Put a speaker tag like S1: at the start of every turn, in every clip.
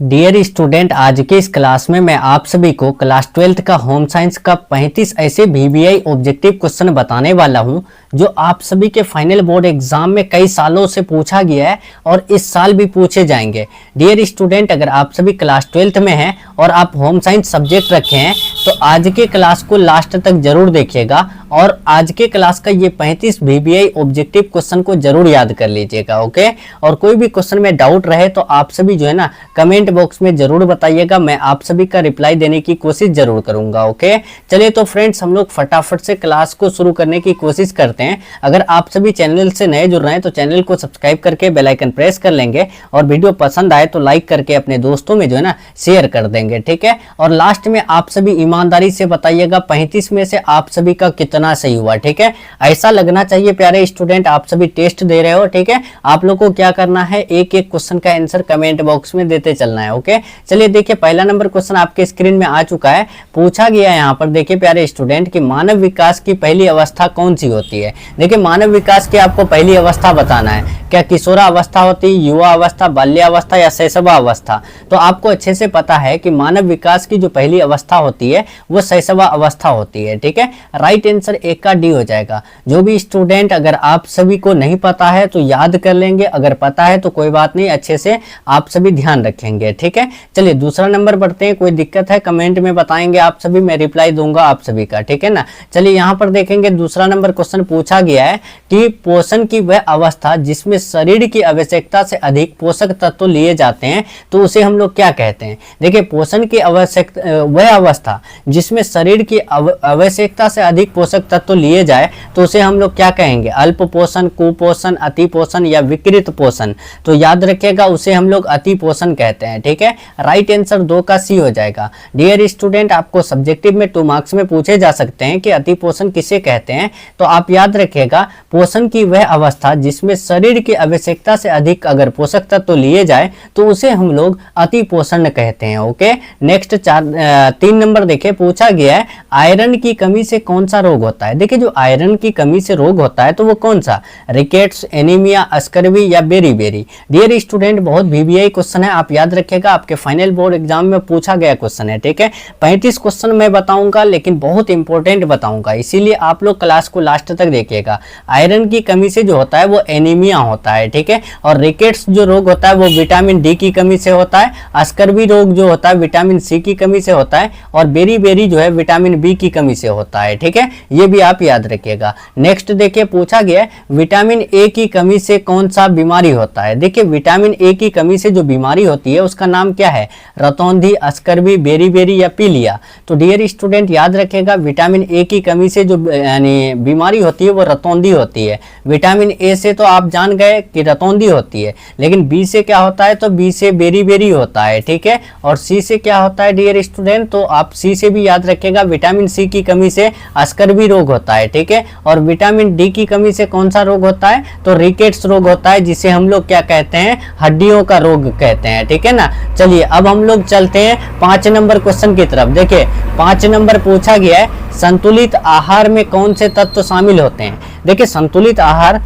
S1: Dear student, आज के इस क्लास में मैं आप सभी को क्लास 12th का होम साइंस का 35 ऐसे वीबीआई ऑब्जेक्टिव क्वेश्चन बताने वाला हूं जो आप सभी के फाइनल बोर्ड एग्जाम में कई सालों से पूछा गया है और इस साल भी पूछे जाएंगे। डियर स्टूडेंट, अगर आप सभी क्लास 12th में हैं और आप होम साइंस सब्जेक्ट रखे हैं तो आज के क्लास को लास्ट तक जरूर देखिएगा और आज के क्लास का ये 35 वीबीआई ऑब्जेक्टिव क्वेश्चन को जरूर याद कर लीजिएगा। ओके, और कोई भी क्वेश्चन में डाउट रहे तो आप सभी जो है ना कमेंट बॉक्स में जरूर बताइएगा, मैं आप सभी का रिप्लाई देने की कोशिश जरूर करूंगा। ओके, चलिए तो फ्रेंड्स हम लोग फटाफट से क्लास को शुरू करने की कोशिश करते हैं। अगर आप सभी चैनल से नए जुड़ रहे हैं तो चैनल को सब्सक्राइब करके बेल आइकन प्रेस कर लेंगे और वीडियो पसंद आए तो लाइक करके अपने दोस्तों में जो है ना शेयर कर देंगे, ठीक है। और लास्ट में आप सभी ईमानदारी से बताइएगा 35 में से आप सभी का कितना सही हुआ, ठीक है। ऐसा लगना चाहिए प्यारे स्टूडेंट, आप सभी टेस्ट दे रहे हो, ठीक है। आप लोग को क्या करना है, एक एक क्वेश्चन का आंसर कमेंट बॉक्स में देते चलना है। ओके, चलिए देखिए पहला नंबर क्वेश्चन आपके स्क्रीन में आ चुका है। पूछा गया है यहाँ पर, देखिए प्यारे स्टूडेंट कि मानव विकास की पहली अवस्था कौन सी होती है। देखिए मानव विकास की आपको पहली अवस्था बताना है, क्या किशोरावस्था होती, युवा अवस्था, बाल्यावस्था या शैशवावस्था। तो आपको अच्छे से पता है कि मानव विकास की जो पहली अवस्था होती है वो शैशवावस्था होती है, ठीक है। राइट आंसर एक का डी हो जाएगा। जो भी स्टूडेंट अगर आप सभी को नहीं पता है तो याद कर लेंगे, अगर पता है तो कोई बात नहीं, अच्छे से आप सभी ध्यान रखेंगे, ठीक है। चलिए दूसरा नंबर बढ़ते हैं, कोई दिक्कत है कमेंट में बताएंगे आप सभी, मैं रिप्लाई दूंगा आप सभी का, ठीक है ना। चलिए यहाँ पर देखेंगे दूसरा नंबर क्वेश्चन पूछा गया है कि पोषण की वह अवस्था जिसमें शरीर की आवश्यकता से अधिक पोषक तत्व लिए जाते हैं तो उसे हम लोग क्या कहते हैं। देखिए पोषण की आवश्यकता वह अवस्था जिसमें शरीर की आवश्यकता से अधिक पोषक तत्व लिए जाए तो उसे हम लोग क्या कहेंगे, अल्प पोषण, कुपोषण, अति पोषण या विकृत पोषण। तो याद रखिएगा उसे हम लोग अति पोषण कहते हैं, ठीक है। राइट आंसर 2 का सी हो जाएगा। डियर स्टूडेंट, आपको सब्जेक्टिव में 2 मार्क्स में पूछे जा सकते हैं कि अति पोषण किसे कहते हैं, तो आप याद रखिएगा पोषण की वह अवस्था जिसमें शरीर की आवश्यकता से अधिक अगर पोषक तत्व लिए जाए तो उसे हम लोग अति पोषण कहते हैं। ओके, नेक्स्ट 3 नंबर देखिए पूछा गया है आयरन की कमी से कौन सा रोग होता है। देखिए जो आयरन की कमी से रोग होता है तो वो कौन सा, रिकेट्स, एनीमिया, स्कर्वी या बेरी। डियर स्टूडेंट, बहुत वीबीआई क्वेश्चन है, आप याद रखिएगा, आपके फाइनल बोर्ड एग्जाम में पूछा गया क्वेश्चन है, ठीक है। 35 क्वेश्चन मैं बताऊंगा लेकिन बहुत इंपॉर्टेंट बताऊंगा, इसीलिए आप लोग क्लास को लास्ट तक देखिएगा। आयरन की कमी से जो होता है वो एनीमिया होता है, ठीक है। और रिकेट्स जो रोग होता है वो विटामिन डी की कमी से होता है। स्कर्वी रोग जो होता है विटामिन सी की कमी से होता है और बेरी जो है विटामिन बी की कमी से होता है, ठीक है। ये भी आप याद रखिएगा। नेक्स्ट देखिए पूछा गया है विटामिन ए की कमी से कौन सा बीमारी होता है। देखिए विटामिन ए की कमी से जो बीमारी होती है उसका नाम क्या है, रतौंधी, स्कर्वी, बेरी या पीलिया। तो डियर स्टूडेंट याद रखिएगा विटामिन ए की कमी से जो यानी बीमारी होती है वो रतौंधी होती है। विटामिन ए से तो आप जान गए कि रतौंधी होती है, लेकिन बी से क्या होता है, तो बी से बेरी होता है, ठीक है। और सी से क्या होता है डियर स्टूडेंट, तो आप सी से भी याद रखिएगा विटामिन सी की कमी से स्कर्वी रोग होता है, ठीक है। और विटामिन डी की कमी से कौन सा रोग होता है, तो रिकेट्स रोग होता है, जिसे हम लोग क्या कहते हैं, हड्डियों का रोग कहते हैं, ठीक है ना। चलिए अब हम लोग चलते हैं 5 नंबर क्वेश्चन की तरफ। देखिए 5 नंबर पूछा गया है संतुलित आहार में कौन से तत्व शामिल होते हैं। देखिए संतुलित आहार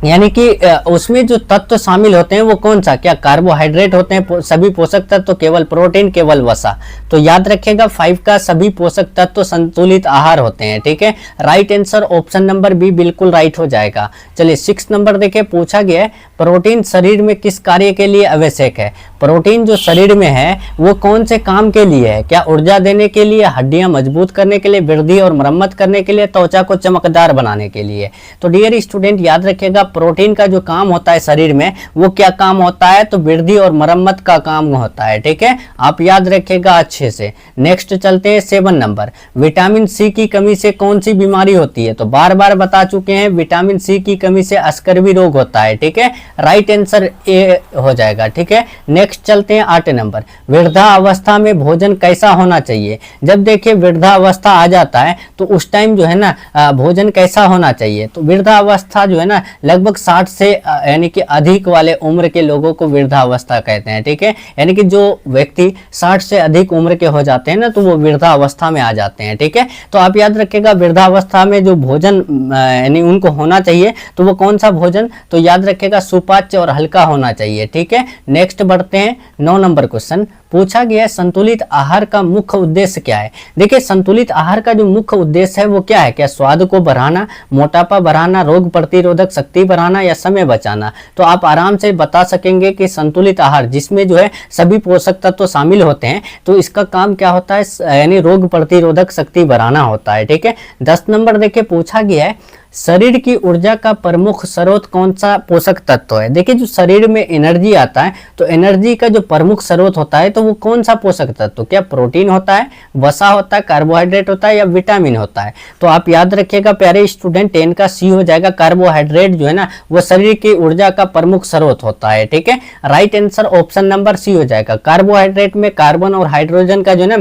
S1: यानी कि उसमें जो तत्व शामिल होते हैं वो कौन सा, क्या कार्बोहाइड्रेट होते हैं सभी पोषक तत्व, केवल प्रोटीन, केवल वसा। तो याद रखिएगा 5 का सभी पोषक तत्व संतुलित आहार होते हैं, ठीक है। Right answer option number B बिल्कुल राइट हो जाएगा। चलिए 6 नंबर देखिए पूछा गया है प्रोटीन शरीर में किस कार्य के लिए आवश्यक है। प्रोटीन जो शरीर में है वो कौन से काम के लिए है, क्या ऊर्जा देने के लिए, हड्डियां मजबूत करने के लिए, वृद्धि और मरम्मत करने के लिए, त्वचा को चमकदार बनाने के लिए। तो डियर स्टूडेंट याद रखिएगा प्रोटीन का जो काम होता है शरीर में वो क्या काम होता है, तो वृद्धि और मरम्मत का काम होता है, ठीक है। आप याद रखिएगा अच्छे से। नेक्स्ट चलते हैं 7 नंबर, विटामिन सी की कमी से कौन सी बीमारी होती है। तो बार बार बता चुके हैं विटामिन सी की कमी से स्कर्वी रोग होता है, ठीक है। राइट आंसर ए हो जाएगा, ठीक है। नेक्स्ट चलते हैं 8 नंबर, वृद्धावस्था में भोजन कैसा होना चाहिए। जब देखिए वृद्धावस्था आ जाता है तो उस टाइम जो है ना भोजन कैसा होना चाहिए, तो वृद्धावस्था जो है ना लगभग 60 से यानी कि अधिक वाले उम्र के लोगों को वृद्धावस्था कहते हैं, ठीक है। यानी कि जो व्यक्ति 60 से अधिक उम्र के हो जाते हैं ना तो वो वृद्धावस्था में आ जाते हैं, ठीक है। तो आप याद रखिएगा वृद्धावस्था में जो भोजन यानी उनको होना चाहिए तो वो कौन सा भोजन, तो याद रखिएगा सुपाच्य और हल्का होना चाहिए, ठीक है। नेक्स्ट बढ़ते बढ़ते हैं 9 नंबर क्वेश्चन। पूछा गया है संतुलित आहार का मुख्य उद्देश्य क्या है। देखिए संतुलित आहार का जो मुख्य उद्देश्य है वो क्या है, क्या स्वाद को बढ़ाना, मोटापा बढ़ाना, रोग प्रतिरोधक शक्ति बढ़ाना या समय बचाना। तो आप आराम से बता सकेंगे कि संतुलित आहार जिसमें जो है सभी पोषक तत्व शामिल होते हैं, तो इसका काम क्या होता है, यानी रोग प्रतिरोधक शक्ति बढ़ाना होता है। ठीक है। 10 नंबर देखिए पूछा गया है शरीर की ऊर्जा का प्रमुख स्रोत कौन सा पोषक तत्व है। देखिए जो शरीर में एनर्जी आता है, तो एनर्जी का जो प्रमुख स्रोत होता है तो वो कौन सा पोषक तत्व, क्या प्रोटीन होता है, वसा होता है, कार्बोहाइड्रेट होता है या विटामिन होता है। तो आप याद रखिएगा प्यारे स्टूडेंट, 10 का सी हो जाएगा। कार्बोहाइड्रेट जो है ना वो शरीर की ऊर्जा का प्रमुख स्रोत होता है। ठीक है। Right answer option number C हो जाएगा। कार्बोहाइड्रेट में कार्बन और हाइड्रोजन का जो है ना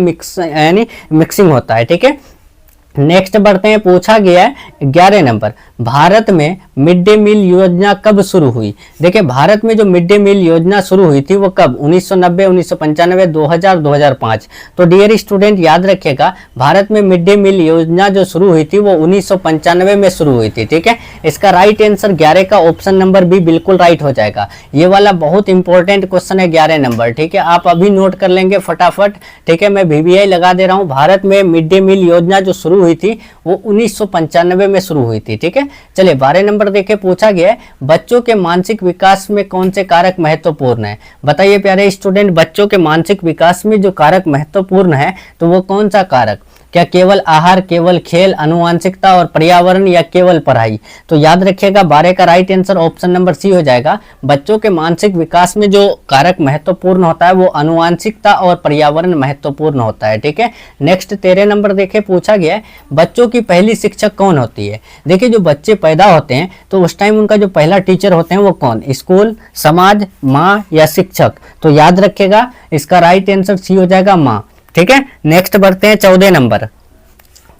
S1: मिक्सिंग होता है। ठीक है। नेक्स्ट बढ़ते हैं। पूछा गया है 11 नंबर, भारत में मिड डे मील योजना कब शुरू हुई। देखिए भारत में जो मिड डे मील योजना शुरू हुई थी वो कब, 1990, 1995, 2000, 2005। तो डियर स्टूडेंट याद रखिएगा भारत में मिड डे मील योजना जो शुरू हुई थी वो 1995 में शुरू हुई थी। ठीक है। इसका राइट आंसर 11 का ऑप्शन नंबर बी बिल्कुल राइट हो जाएगा। ये वाला बहुत इंपॉर्टेंट क्वेश्चन है 11 नंबर। ठीक है। आप अभी नोट कर लेंगे फटाफट। ठीक है। मैं VBI लगा दे रहा हूँ। भारत में मिड डे मील योजना जो शुरू हुई थी वो 1995 में शुरू हुई थी। ठीक है। चलिए 12 नंबर देखिए पूछा गया है बच्चों के मानसिक विकास में कौन से कारक महत्वपूर्ण है। बताइए प्यारे स्टूडेंट, बच्चों के मानसिक विकास में जो कारक महत्वपूर्ण है तो वो कौन सा कारक, क्या केवल आहार, केवल खेल, आनुवांशिकता और पर्यावरण या केवल पढ़ाई। तो याद रखिएगा 12 का right answer option number C हो जाएगा। बच्चों के मानसिक विकास में जो कारक महत्वपूर्ण होता है वो आनुवांशिकता और पर्यावरण महत्वपूर्ण होता है। ठीक है। नेक्स्ट 13 नंबर देखे पूछा गया है बच्चों की पहली शिक्षक कौन होती है। देखिए जो बच्चे पैदा होते हैं तो उस टाइम उनका जो पहला टीचर होते हैं वो कौन, स्कूल, समाज, माँ या शिक्षक। तो याद रखिएगा इसका राइट आंसर सी हो जाएगा माँ। ठीक है। नेक्स्ट बढ़ते हैं 14 नंबर।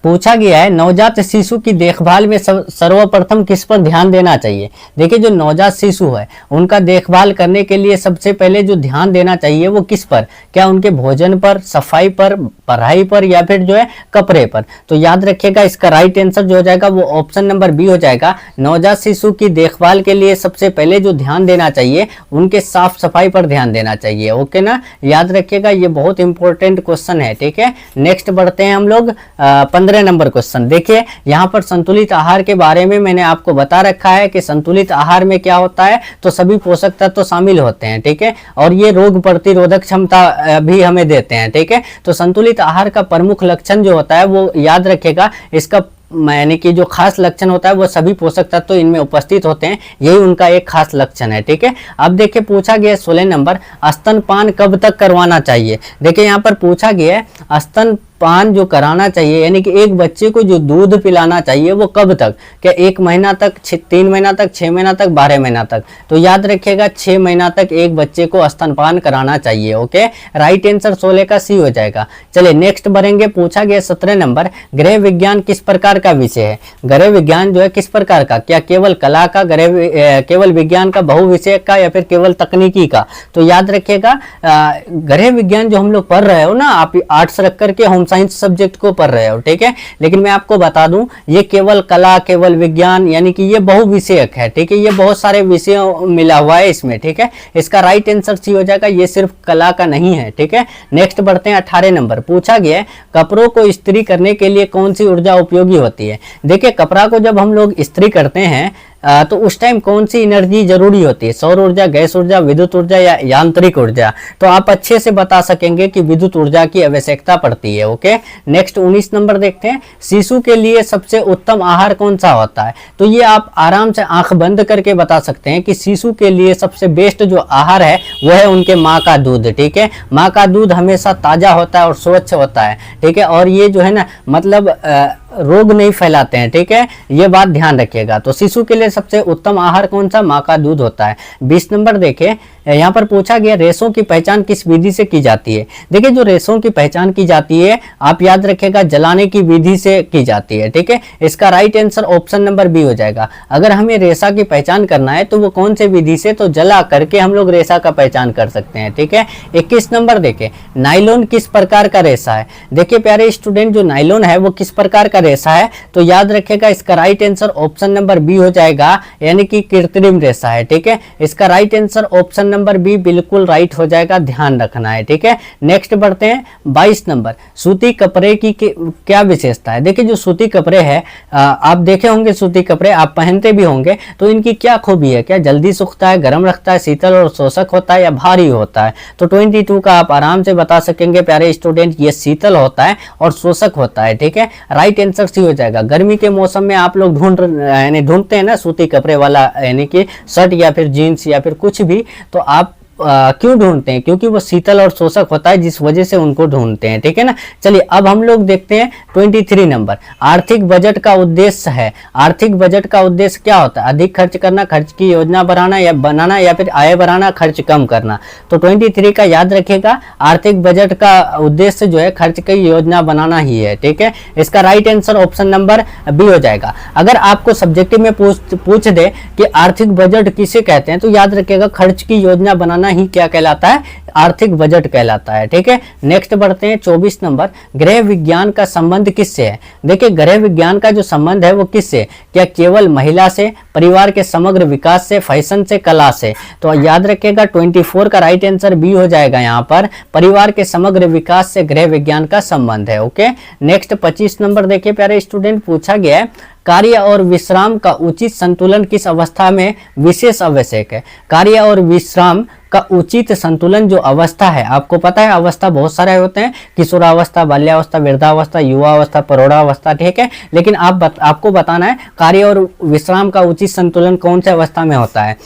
S1: पूछा गया है नवजात शिशु की देखभाल में सर्वप्रथम किस पर ध्यान देना चाहिए। देखिए जो नवजात शिशु है उनका देखभाल करने के लिए सबसे पहले जो ध्यान देना चाहिए वो किस पर, क्या उनके भोजन पर, सफाई पर, पढ़ाई पर या फिर जो है कपड़े पर। तो याद रखिएगा इसका राइट आंसर जो हो जाएगा वो ऑप्शन नंबर बी हो जाएगा। नवजात शिशु की देखभाल के लिए सबसे पहले जो ध्यान देना चाहिए उनके साफ सफाई पर ध्यान देना चाहिए। ओके ना, याद रखिएगा ये बहुत इंपॉर्टेंट क्वेश्चन है। ठीक है। नेक्स्ट बढ़ते हैं हम लोग 15 नंबर क्वेश्चन। देखिए यहाँ पर संतुलित आहार के बारे में मैंने आपको बता रखा है कि संतुलित आहार में क्या होता है, तो सभी पोषक तत्व तो शामिल होते हैं। ठीक है। और ये रोग प्रतिरोधक क्षमता भी हमें देते हैं। ठीक है। तो संतुलित आहार का प्रमुख लक्षण जो होता है वो याद रखिएगा, इसका यानी कि जो खास लक्षण होता है वो सभी पोषक तत्व तो इनमें उपस्थित होते हैं, यही उनका एक खास लक्षण है। ठीक है। अब देखिए पूछा गया 16 नंबर, स्तनपान कब तक करवाना चाहिए। देखिए यहाँ पर पूछा गया है स्तनपान जो कराना चाहिए यानी कि एक बच्चे को जो दूध पिलाना चाहिए वो कब तक, क्या 1 महीना तक, 3 महीना तक, 6 महीना तक, 12 महीना तक। तो याद रखिएगा 6 महीना तक एक बच्चे को स्तनपान कराना चाहिए। ओके। राइट आंसर 16 का सी हो जाएगा। चलिए नेक्स्ट बढ़ेंगे। पूछा गया 17 नंबर, गृह विज्ञान किस प्रकार का विषय है। गृह विज्ञान जो है किस प्रकार का, क्या केवल कला का, केवल विज्ञान का, बहुविषय का या फिर केवल तकनीकी का। तो याद रखिएगा गृह विज्ञान जो हम लोग पढ़ रहे हो ना, आप आर्ट्स रख करके होम साइंस सब्जेक्ट को पढ़ रहे हो। ठीक है। लेकिन मैं आपको बता दूं ये केवल कला, केवल विज्ञान यानी कि ये बहुविषयक है। ठीक है। ये बहुत सारे विषय मिला हुआ है इसमें। ठीक है। इसका राइट आंसर सी हो जाएगा, ये सिर्फ कला का नहीं है। ठीक है। नेक्स्ट बढ़ते हैं 18 नंबर। पूछा गया है कपड़ों को इस्त्री करने के लिए कौन सी ऊर्जा उपयोगी होती है। देखिए कपड़ा को जब हम लोग इस्त्री करते हैं तो उस टाइम कौन सी एनर्जी जरूरी होती है, सौर ऊर्जा, गैस ऊर्जा, विद्युत ऊर्जा या यांत्रिक ऊर्जा। तो आप अच्छे से बता सकेंगे कि विद्युत ऊर्जा की आवश्यकता पड़ती है। ओके। नेक्स्ट 19 नंबर देखते हैं, शिशु के लिए सबसे उत्तम आहार कौन सा होता है। तो ये आप आराम से आंख बंद करके बता सकते हैं कि शिशु के लिए सबसे बेस्ट जो आहार है वो है उनके माँ का दूध। ठीक है। माँ का दूध हमेशा ताजा होता है और स्वच्छ होता है। ठीक है। और ये जो है ना मतलब रोग नहीं फैलाते हैं। ठीक है। ये बात ध्यान रखिएगा। तो शिशु के लिए सबसे उत्तम आहार कौन सा, माँ का दूध होता है। 20 नंबर देखिए यहाँ पर पूछा गया रेशों की पहचान किस विधि से की जाती है। देखिए जो रेशों की पहचान की जाती है आप याद रखिएगा जलाने की विधि से की जाती है। ठीक है। इसका right answer option number B हो जाएगा। अगर हमें रेशा की पहचान करना है तो वो कौन से विधि से, तो जला करके हम लोग रेशा का पहचान कर सकते हैं। ठीक है। 21 नंबर देखे नाइलॉन किस प्रकार का रेशा है। देखिए प्यारे स्टूडेंट जो नाइलॉन है वो किस प्रकार का रेशा है, तो याद रखिएगा इसका right answer option number B हो जाएगा, यानी कि कृत्रिम रेशा है। ठीक है, इसका right answer option number B बिल्कुल राइट हो जाएगा, ध्यान रखना है। ठीक है, नेक्स्ट बढ़ते हैं 22 नंबर। सूती कपड़े की क्या विशेषता है? देखिए जो सूती कपड़े हैं, आप देखे होंगे सूती कपड़े आप पहनते भी होंगे, तो इनकी क्या खूबी है? क्या जल्दी सूखता है, गर्म रखता है, शीतल और शोषक होता है या भारी होता है? तो 22 का आप आराम से बता सकेंगे प्यारे स्टूडेंट, ये शीतल होता है और शोषक होता है। ठीक है, राइट आंसर सी हो जाएगा। गर्मी के मौसम में आप लोग ढूंढते हैं ना सूती कपड़े वाला, यानी कि शर्ट या फिर जीन्स या फिर कुछ भी, तो आप क्यों ढूंढते हैं? क्योंकि वो शीतल और शोषक होता है, जिस वजह से उनको ढूंढते हैं। ठीक है ना, चलिए अब हम लोग देखते हैं 23 नंबर। आर्थिक बजट का उद्देश्य है, आर्थिक बजट का उद्देश्य क्या होता है? अधिक खर्च करना, खर्च की योजना बनाना या फिर आय बढ़ाना, खर्च कम करना। तो 23 का याद रखिएगा, आर्थिक बजट का उद्देश्य जो है खर्च की योजना बनाना ही है। ठीक है, इसका right answer option number B हो जाएगा। अगर आपको सब्जेक्टिव में पूछ दे कि आर्थिक बजट किसे कहते हैं, तो याद रखिएगा खर्च की योजना बनाना ही क्या कहलाता है? आर्थिक बजट कहलाता है। ठीक है, नेक्स्ट बढ़ते हैं 24 नंबर। गृह विज्ञान का संबंध किससे है? देखिए गृह विज्ञान का जो संबंध है वो किससे? क्या केवल महिला से, परिवार के समग्र विकास से, फैशन से, कला से? तो याद रखिएगा 24 का राइट आंसर बी हो जाएगा। यहाँ पर परिवार के समग्र विकास से गृह विज्ञान का संबंध है। ओके, नेक्स्ट 25 नंबर देखिए प्यारे स्टूडेंट, पूछा गया है कार्य और विश्राम का उचित संतुलन किस अवस्था में विशेष आवश्यक है? कार्य और विश्राम का उचित संतुलन जो अवस्था है, आपको पता है अवस्था बहुत सारे होते हैं, किशोरावस्था, बाल्यावस्था, वृद्धावस्था, युवावस्था, प्रौढ़ावस्था। ठीक है, लेकिन आपको बताना है कार्य और विश्राम का उचित संतुलन कौन से अवस्था में होता है।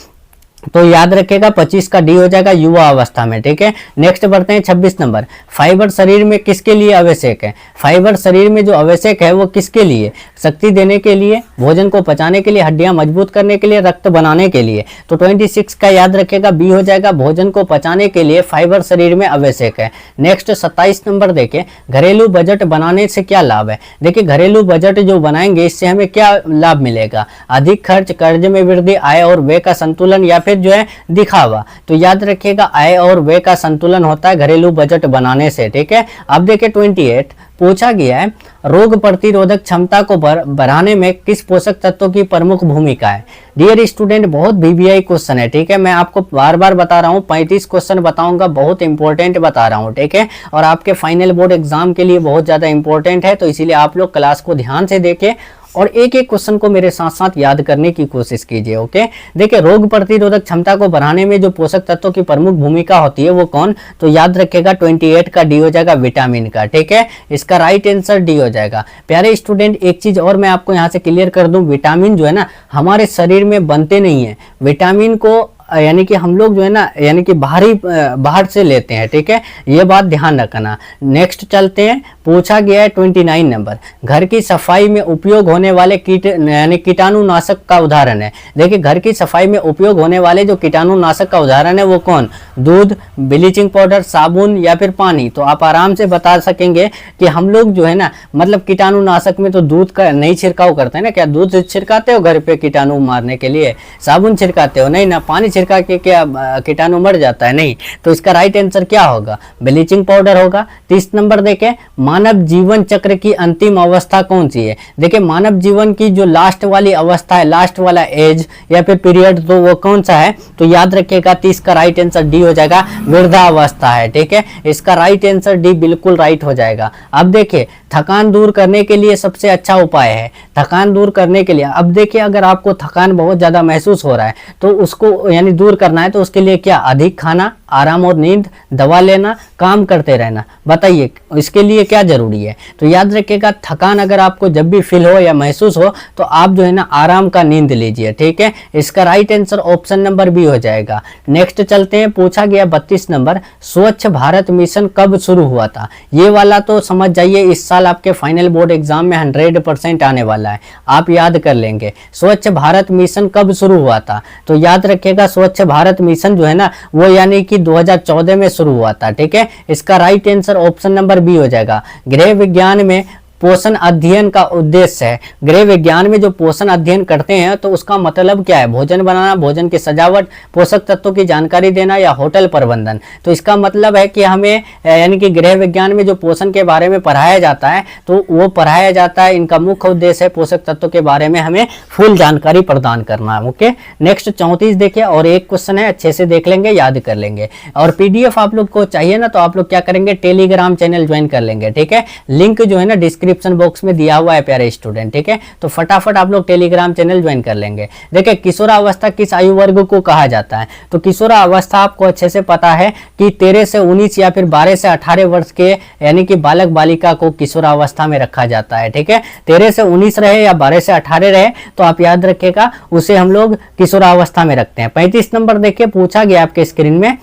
S1: तो याद रखिएगा 25 का डी हो जाएगा, युवा अवस्था में। ठीक है, नेक्स्ट बढ़ते हैं 26 नंबर। फाइबर शरीर में किसके लिए आवश्यक है? फाइबर शरीर में जो आवश्यक है वो किसके लिए? शक्ति देने के लिए, भोजन को पचाने के लिए, हड्डियां मजबूत करने के लिए, रक्त बनाने के लिए। तो 26 का याद रखिएगा बी हो जाएगा, भोजन को पचाने के लिए फाइबर शरीर में आवश्यक है। नेक्स्ट 27 नंबर देखिए, घरेलू बजट बनाने से क्या लाभ है? देखिए घरेलू बजट जो बनाएंगे इससे हमें क्या लाभ मिलेगा? अधिक खर्च, कर्ज में वृद्धि, आय और व्यय का संतुलन या फिर जो है दिखावा। तो याद रखिएगा आय और व्यय का संतुलन होता है घरेलू बजट बनाने से। ठीक है, अब देखिए 28 पूछा गया है, रोग प्रतिरोधक क्षमता को बढ़ाने में किस पोषक तत्वों की प्रमुख भूमिका है? डियर स्टूडेंट, बहुत VBI क्वेश्चन है। ठीक है, मैं आपको बार बार बता रहा हूँ, 35 क्वेश्चन बताऊंगा, बहुत इंपॉर्टेंट बता रहा हूँ। ठीक है, और आपके फाइनल बोर्ड एग्जाम के लिए बहुत ज्यादा इंपॉर्टेंट है, तो इसीलिए आप लोग क्लास को ध्यान से देखें और एक एक क्वेश्चन को मेरे साथ साथ याद करने की कोशिश कीजिए। ओके, देखिए रोग प्रतिरोधक क्षमता को बढ़ाने में जो पोषक तत्वों की प्रमुख भूमिका होती है वो कौन? तो याद रखिएगा 28 का डी हो जाएगा, विटामिन का। ठीक है, इसका राइट आंसर डी हो जाएगा। प्यारे स्टूडेंट, एक चीज और मैं आपको यहाँ से क्लियर कर दूं, विटामिन जो है ना हमारे शरीर में बनते नहीं है। विटामिन को यानी कि हम लोग जो है ना यानी कि बाहर से लेते हैं। ठीक है, ये बात ध्यान रखना। नेक्स्ट चलते हैं, पूछा गया है 29 नंबर। घर की सफाई में उपयोग होने वाले कीटाणुनाशक का उदाहरण है। देखिए घर की सफाई में उपयोग होने वाले जो कीटाणुनाशक का उदाहरण है वो कौन? दूध, ब्लीचिंग पाउडर, साबुन या फिर पानी। तो आप आराम से बता सकेंगे कि हम लोग जो है ना मतलब कीटाणुनाशक में तो दूध का नहीं छिड़काव करते हैं ना। क्या दूध छिड़काते हो घर पे कीटाणु मारने के लिए? साबुन छिड़काते हो? नहीं ना। पानी छिड़का के क्या कीटाणु मर जाता है? नहीं। तो इसका राइट आंसर क्या होगा? ब्लीचिंग पाउडर होगा। 30 नंबर देखें, मानव जीवन चक्र की अंतिम अवस्था कौन सी है? देखिए मानव जीवन की जो लास्ट वाली अवस्था है, लास्ट वाला एज या फिर पीरियड, तो वो कौन सा है? तो याद रखिएगा 30 का राइट आंसर डी हो जाएगा, वृद्धावस्था है। ठीक है, इसका राइट आंसर डी बिल्कुल राइट हो जाएगा। अब देखिए थकान दूर करने के लिए सबसे अच्छा उपाय है, थकान दूर करने के लिए। अब देखिए अगर आपको थकान बहुत ज्यादा महसूस हो रहा है तो उसको यानी दूर करना है तो उसके लिए क्या? अधिक खाना, आराम और नींद, दवा लेना, काम करते रहना। बताइए इसके लिए क्या जरूरी है? तो याद रखिएगा थकान अगर आपको जब भी फील हो या महसूस हो तो आप जो है ना आराम का नींद लीजिए। ठीक है, इसका right answer option number B हो जाएगा। नेक्स्ट चलते हैं, पूछा गया 32 नंबर, स्वच्छ भारत मिशन कब शुरू हुआ था? ये वाला तो समझ जाइए इस साल आपके फाइनल बोर्ड एग्जाम में 100% आने वाला है, आप याद कर लेंगे। स्वच्छ भारत मिशन कब शुरू हुआ था? तो याद रखिएगा स्वच्छ भारत मिशन जो है ना वो यानी कि 2014 में शुरू हुआ था। ठीक है, इसका right answer option number B हो जाएगा। गृह विज्ञान में पोषण अध्ययन का उद्देश्य है। गृह विज्ञान में जो पोषण अध्ययन करते हैं तो उसका मतलब क्या है? भोजन बनाना, भोजन की सजावट, पोषक तत्वों की जानकारी देना या होटल प्रबंधन। तो इसका मतलब है कि हमें यानी कि गृह विज्ञान में जो पोषण के बारे में पढ़ाया जाता है तो वो पढ़ाया जाता है। इनका मुख्य उद्देश्य है पोषक तत्वों के बारे में हमें फुल जानकारी प्रदान करना। ओके, नेक्स्ट 34 देखिए, और एक क्वेश्चन है, अच्छे से देख लेंगे, याद कर लेंगे। और पीडीएफ आप लोग को चाहिए ना, तो आप लोग क्या करेंगे, टेलीग्राम चैनल ज्वाइन कर लेंगे। ठीक है, लिंक जो है ना डिस्क्रिप्शन बॉक्स में दिया हुआ है प्यारे स्टूडेंट। ठीक है, तो फटाफट आप लोग टेलीग्राम चैनल ज्वाइन कर लेंगे। देखिए, किशोरावस्था किस आयु वर्ग को कहा जाता है? तो किशोरावस्था आपको अच्छे से पता है कि 13 से 19 या फिर 12 से 18 वर्ष के यानी कि बालक बालिका को किशोरावस्था में रखा जाता है। ठीक है, 13 से 19 रहे या 12 से 18 रहे तो आप याद रखिएगा, उसे हम लोग किशोरावस्था में रखते हैं। 35 नंबर देखिए, पूछा गया आपके स्क्रीन में,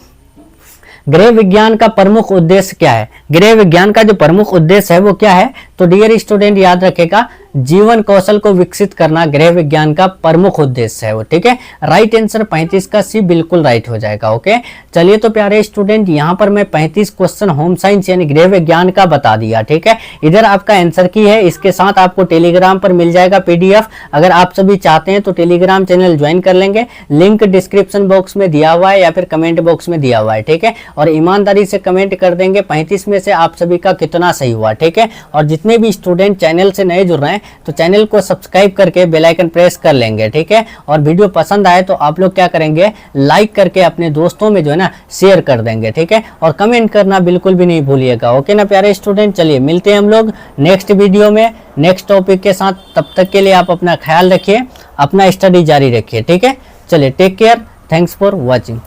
S1: गृह विज्ञान का प्रमुख उद्देश्य क्या है? गृह विज्ञान का जो प्रमुख उद्देश्य है वो क्या है? तो डियर स्टूडेंट याद रखेगा, जीवन कौशल को विकसित करना गृह विज्ञान का प्रमुख उद्देश्य है वो। ठीक है, राइट आंसर 35 का सी बिल्कुल राइट हो जाएगा। ओके, चलिए तो प्यारे स्टूडेंट, यहाँ पर मैं 35 क्वेश्चन होम साइंस यानी गृह विज्ञान का बता दिया। ठीक है, इधर आपका आंसर की है, इसके साथ आपको टेलीग्राम पर मिल जाएगा पीडीएफ। अगर आप सभी चाहते हैं तो टेलीग्राम चैनल ज्वाइन कर लेंगे, लिंक डिस्क्रिप्शन बॉक्स में दिया हुआ है या फिर कमेंट बॉक्स में दिया हुआ है। ठीक है, और ईमानदारी से कमेंट कर देंगे 35 में से आप सभी का कितना सही हुआ। ठीक है, और जितने भी स्टूडेंट चैनल से नए जुड़ रहे हैं तो चैनल को सब्सक्राइब करके बेल आइकन प्रेस कर लेंगे। ठीक है, और वीडियो पसंद आए तो आप लोग क्या करेंगे, लाइक करके अपने दोस्तों में जो है ना शेयर कर देंगे। ठीक है, और कमेंट करना बिल्कुल भी नहीं भूलिएगा। ओके ना प्यारे स्टूडेंट, चलिए मिलते हैं हम लोग नेक्स्ट वीडियो में नेक्स्ट टॉपिक के साथ। तब तक के लिए आप अपना ख्याल रखिए, अपना स्टडी जारी रखिए। ठीक है, चलिए take care, thanks for watching.